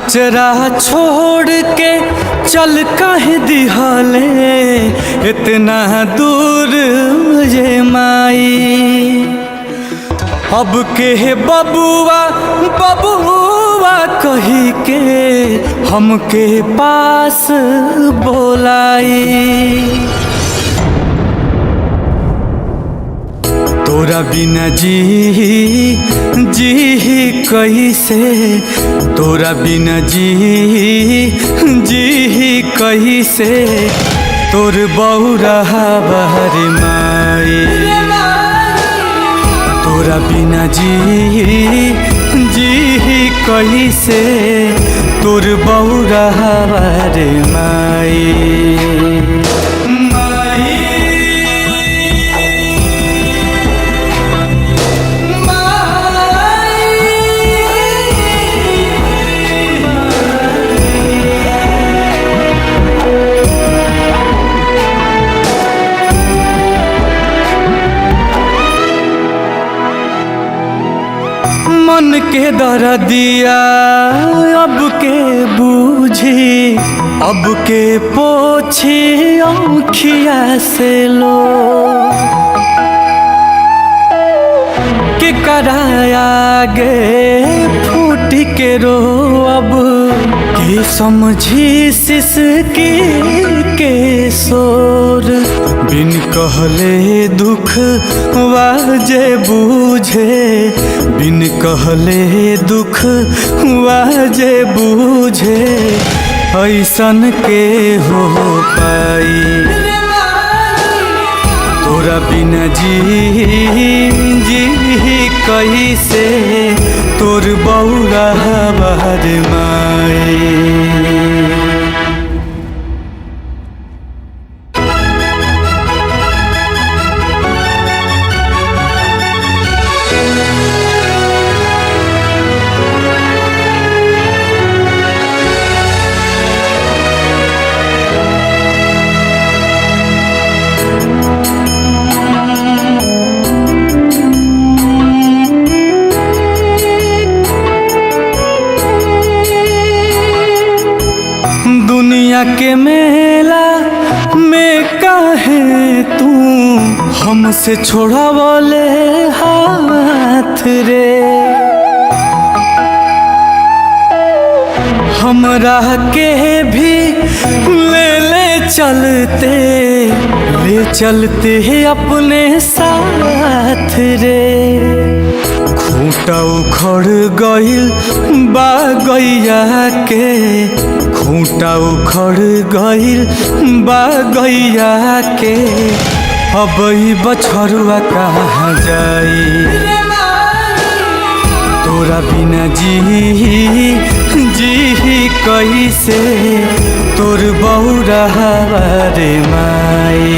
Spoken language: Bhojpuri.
अचरा छोड़ के चल काहे दिहले इतना दूर ये माई। अब के बबुआ बबुआ कही के हमके पास बोलाई। तोरा बिना जी कैसे, तोरा बिना जी कैसे, तोर बौरा बहर माई। तोरा बिना जी कैसे, तोर बौरा बहर माई। मन के दर्दिया अब के बूझी, अब के पोछी आँखिया से लो। के कराया गे फूट के रो अब, के समझी सिसकी के शोर। बिन कहले दुख वाजे बूझे, बिन कहले दुख वाजे बूझे, ऐसन के हो पाई। तोरा बिना जी कैसे, तोर बौरा बहर माई। दुनिया के मेला में काहे तू हमसे छोड़ावले हाथ रे। हमरा के भी ले चलते अपने साथ रे। खूंटा उखड़ गइल बा गैया के, खूंटा उखड़ गइल बा गैया के, अब बछरुआ कहाँ जाई। तोरा बिना जी कैसे, तोर बौरा रे माई।